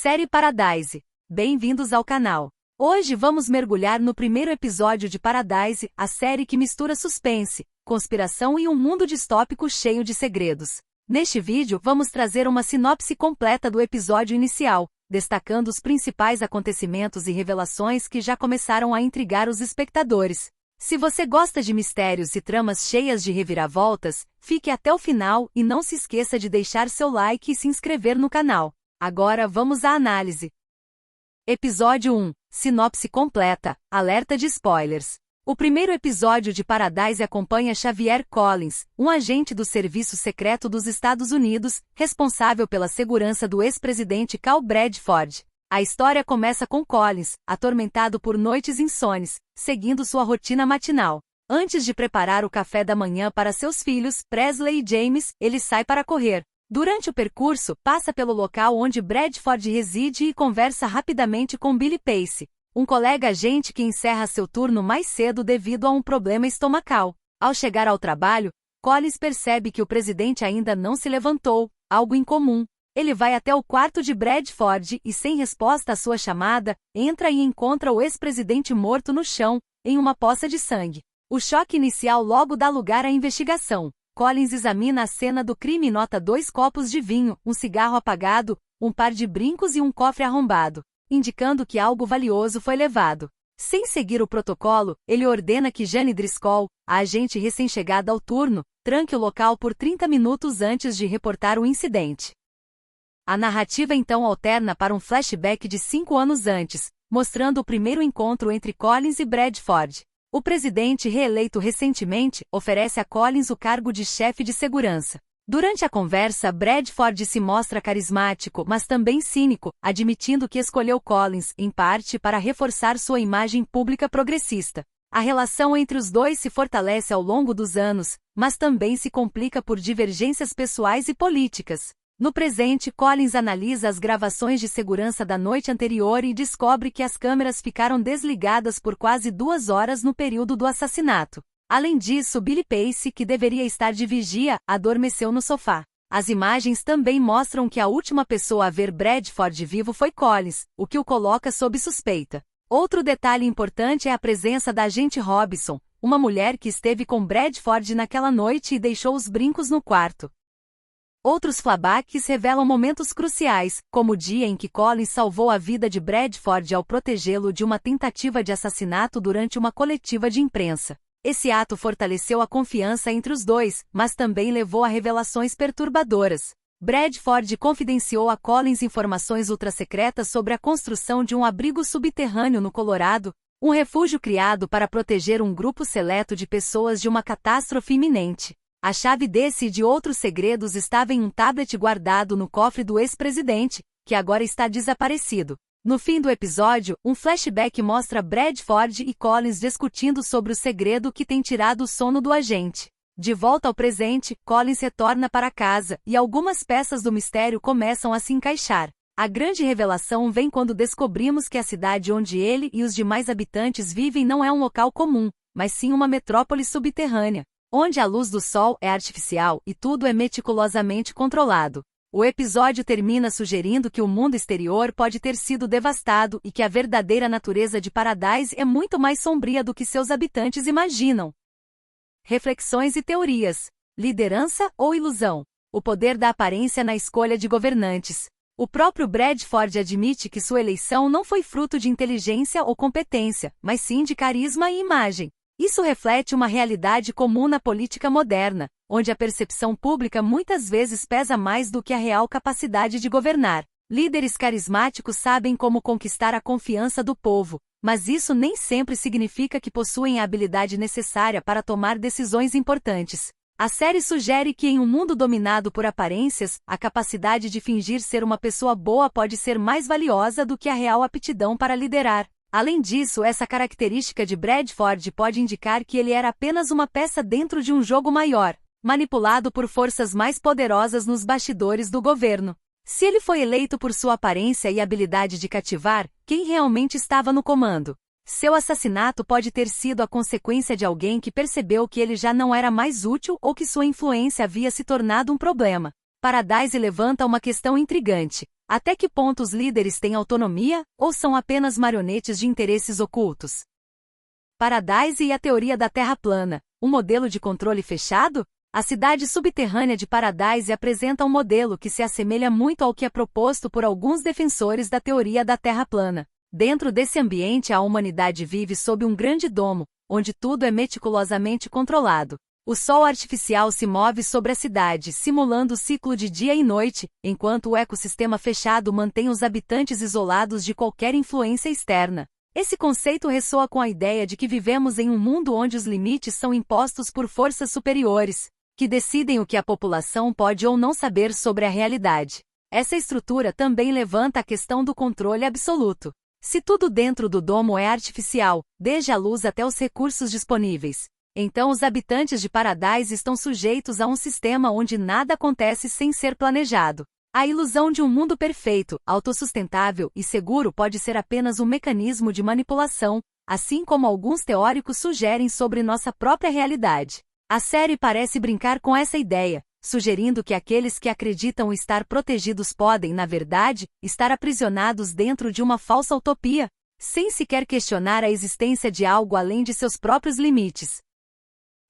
Série Paradise. Bem-vindos ao canal. Hoje vamos mergulhar no primeiro episódio de Paradise, a série que mistura suspense, conspiração e um mundo distópico cheio de segredos. Neste vídeo vamos trazer uma sinopse completa do episódio inicial, destacando os principais acontecimentos e revelações que já começaram a intrigar os espectadores. Se você gosta de mistérios e tramas cheias de reviravoltas, fique até o final e não se esqueça de deixar seu like e se inscrever no canal. Agora vamos à análise. Episódio 1. Sinopse completa. Alerta de spoilers. O primeiro episódio de Paradise acompanha Xavier Collins, um agente do Serviço Secreto dos Estados Unidos, responsável pela segurança do ex-presidente Cal Bradford. A história começa com Collins, atormentado por noites insones, seguindo sua rotina matinal. Antes de preparar o café da manhã para seus filhos, Presley e James, ele sai para correr. Durante o percurso, passa pelo local onde Bradford reside e conversa rapidamente com Billy Pace, um colega agente que encerra seu turno mais cedo devido a um problema estomacal. Ao chegar ao trabalho, Collins percebe que o presidente ainda não se levantou, algo incomum. Ele vai até o quarto de Bradford e, sem resposta à sua chamada, entra e encontra o ex-presidente morto no chão, em uma poça de sangue. O choque inicial logo dá lugar à investigação. Collins examina a cena do crime e nota 2 copos de vinho, um cigarro apagado, um par de brincos e um cofre arrombado, indicando que algo valioso foi levado. Sem seguir o protocolo, ele ordena que Jane Driscoll, a agente recém-chegada ao turno, tranque o local por 30 minutos antes de reportar o incidente. A narrativa então alterna para um flashback de 5 anos antes, mostrando o primeiro encontro entre Collins e Bradford. O presidente, reeleito recentemente, oferece a Collins o cargo de chefe de segurança. Durante a conversa, Bradford se mostra carismático, mas também cínico, admitindo que escolheu Collins, em parte, para reforçar sua imagem pública progressista. A relação entre os dois se fortalece ao longo dos anos, mas também se complica por divergências pessoais e políticas. No presente, Collins analisa as gravações de segurança da noite anterior e descobre que as câmeras ficaram desligadas por quase 2 horas no período do assassinato. Além disso, Billy Pace, que deveria estar de vigia, adormeceu no sofá. As imagens também mostram que a última pessoa a ver Bradford vivo foi Collins, o que o coloca sob suspeita. Outro detalhe importante é a presença da agente Robinson, uma mulher que esteve com Bradford naquela noite e deixou os brincos no quarto. Outros flashbacks revelam momentos cruciais, como o dia em que Collins salvou a vida de Bradford ao protegê-lo de uma tentativa de assassinato durante uma coletiva de imprensa. Esse ato fortaleceu a confiança entre os dois, mas também levou a revelações perturbadoras. Bradford confidenciou a Collins informações ultrasecretas sobre a construção de um abrigo subterrâneo no Colorado, um refúgio criado para proteger um grupo seleto de pessoas de uma catástrofe iminente. A chave desse e de outros segredos estava em um tablet guardado no cofre do ex-presidente, que agora está desaparecido. No fim do episódio, um flashback mostra Bradford e Collins discutindo sobre o segredo que tem tirado o sono do agente. De volta ao presente, Collins retorna para casa, e algumas peças do mistério começam a se encaixar. A grande revelação vem quando descobrimos que a cidade onde ele e os demais habitantes vivem não é um local comum, mas sim uma metrópole subterrânea, onde a luz do sol é artificial e tudo é meticulosamente controlado. O episódio termina sugerindo que o mundo exterior pode ter sido devastado e que a verdadeira natureza de Paradise é muito mais sombria do que seus habitantes imaginam. Reflexões e teorias. Liderança ou ilusão? O poder da aparência na escolha de governantes. O próprio Bradford admite que sua eleição não foi fruto de inteligência ou competência, mas sim de carisma e imagem. Isso reflete uma realidade comum na política moderna, onde a percepção pública muitas vezes pesa mais do que a real capacidade de governar. Líderes carismáticos sabem como conquistar a confiança do povo, mas isso nem sempre significa que possuem a habilidade necessária para tomar decisões importantes. A série sugere que em um mundo dominado por aparências, a capacidade de fingir ser uma pessoa boa pode ser mais valiosa do que a real aptidão para liderar. Além disso, essa característica de Bradford pode indicar que ele era apenas uma peça dentro de um jogo maior, manipulado por forças mais poderosas nos bastidores do governo. Se ele foi eleito por sua aparência e habilidade de cativar, quem realmente estava no comando? Seu assassinato pode ter sido a consequência de alguém que percebeu que ele já não era mais útil ou que sua influência havia se tornado um problema. Paradise levanta uma questão intrigante. Até que ponto os líderes têm autonomia, ou são apenas marionetes de interesses ocultos? Paradise e a teoria da Terra plana, um modelo de controle fechado? A cidade subterrânea de Paradise apresenta um modelo que se assemelha muito ao que é proposto por alguns defensores da teoria da Terra plana. Dentro desse ambiente, a humanidade vive sob um grande domo, onde tudo é meticulosamente controlado. O sol artificial se move sobre a cidade, simulando o ciclo de dia e noite, enquanto o ecossistema fechado mantém os habitantes isolados de qualquer influência externa. Esse conceito ressoa com a ideia de que vivemos em um mundo onde os limites são impostos por forças superiores, que decidem o que a população pode ou não saber sobre a realidade. Essa estrutura também levanta a questão do controle absoluto. Se tudo dentro do domo é artificial, desde a luz até os recursos disponíveis, então os habitantes de Paradise estão sujeitos a um sistema onde nada acontece sem ser planejado. A ilusão de um mundo perfeito, autossustentável e seguro pode ser apenas um mecanismo de manipulação, assim como alguns teóricos sugerem sobre nossa própria realidade. A série parece brincar com essa ideia, sugerindo que aqueles que acreditam estar protegidos podem, na verdade, estar aprisionados dentro de uma falsa utopia, sem sequer questionar a existência de algo além de seus próprios limites.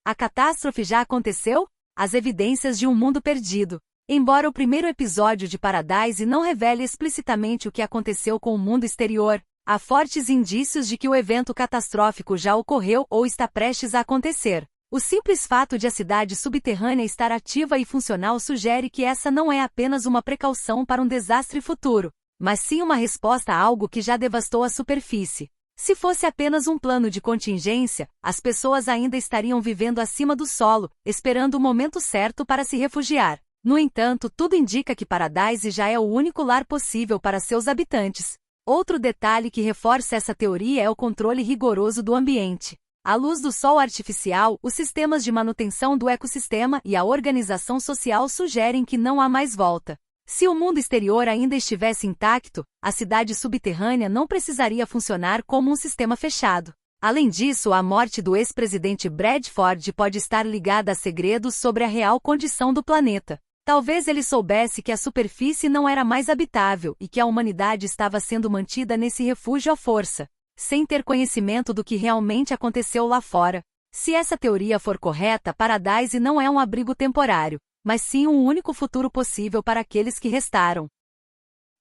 A catástrofe já aconteceu? As evidências de um mundo perdido. Embora o primeiro episódio de Paradise não revele explicitamente o que aconteceu com o mundo exterior, há fortes indícios de que o evento catastrófico já ocorreu ou está prestes a acontecer. O simples fato de a cidade subterrânea estar ativa e funcional sugere que essa não é apenas uma precaução para um desastre futuro, mas sim uma resposta a algo que já devastou a superfície. Se fosse apenas um plano de contingência, as pessoas ainda estariam vivendo acima do solo, esperando o momento certo para se refugiar. No entanto, tudo indica que Paradise já é o único lar possível para seus habitantes. Outro detalhe que reforça essa teoria é o controle rigoroso do ambiente. À luz do sol artificial, os sistemas de manutenção do ecossistema e a organização social sugerem que não há mais volta. Se o mundo exterior ainda estivesse intacto, a cidade subterrânea não precisaria funcionar como um sistema fechado. Além disso, a morte do ex-presidente Bradford pode estar ligada a segredos sobre a real condição do planeta. Talvez ele soubesse que a superfície não era mais habitável e que a humanidade estava sendo mantida nesse refúgio à força, sem ter conhecimento do que realmente aconteceu lá fora. Se essa teoria for correta, Paradise não é um abrigo temporário, mas sim um único futuro possível para aqueles que restaram.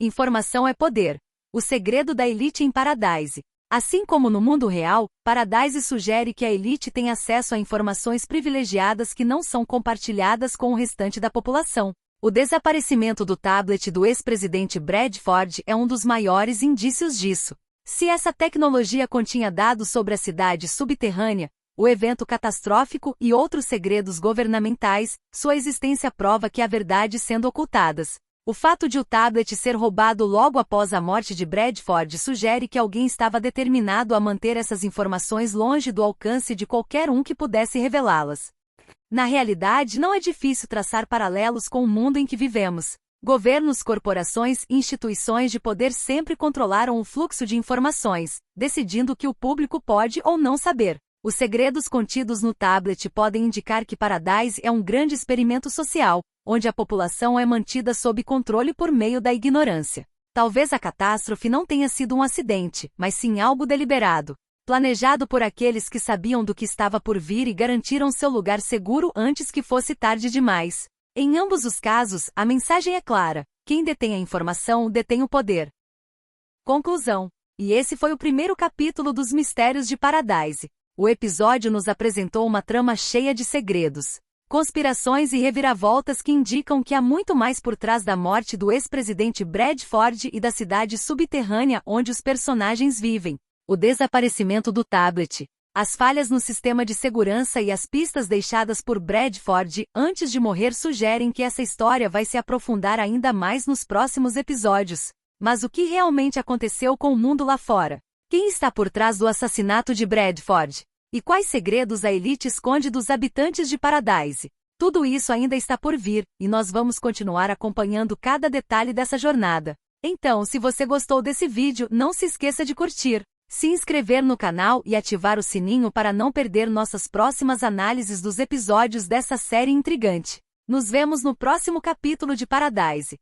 Informação é poder. O segredo da elite em Paradise. Assim como no mundo real, Paradise sugere que a elite tem acesso a informações privilegiadas que não são compartilhadas com o restante da população. O desaparecimento do tablet do ex-presidente Bradford é um dos maiores indícios disso. Se essa tecnologia continha dados sobre a cidade subterrânea, o evento catastrófico e outros segredos governamentais, sua existência prova que há verdades sendo ocultadas. O fato de o tablet ser roubado logo após a morte de Bradford sugere que alguém estava determinado a manter essas informações longe do alcance de qualquer um que pudesse revelá-las. Na realidade, não é difícil traçar paralelos com o mundo em que vivemos. Governos, corporações e instituições de poder sempre controlaram o fluxo de informações, decidindo o que o público pode ou não saber. Os segredos contidos no tablet podem indicar que Paradise é um grande experimento social, onde a população é mantida sob controle por meio da ignorância. Talvez a catástrofe não tenha sido um acidente, mas sim algo deliberado, planejado por aqueles que sabiam do que estava por vir e garantiram seu lugar seguro antes que fosse tarde demais. Em ambos os casos, a mensagem é clara: quem detém a informação detém o poder. Conclusão. E esse foi o primeiro capítulo dos Mistérios de Paradise. O episódio nos apresentou uma trama cheia de segredos, conspirações e reviravoltas que indicam que há muito mais por trás da morte do ex-presidente Bradford e da cidade subterrânea onde os personagens vivem. O desaparecimento do tablet, as falhas no sistema de segurança e as pistas deixadas por Bradford antes de morrer sugerem que essa história vai se aprofundar ainda mais nos próximos episódios. Mas o que realmente aconteceu com o mundo lá fora? Quem está por trás do assassinato de Bradford? E quais segredos a elite esconde dos habitantes de Paradise? Tudo isso ainda está por vir, e nós vamos continuar acompanhando cada detalhe dessa jornada. Então, se você gostou desse vídeo, não se esqueça de curtir, se inscrever no canal e ativar o sininho para não perder nossas próximas análises dos episódios dessa série intrigante. Nos vemos no próximo capítulo de Paradise.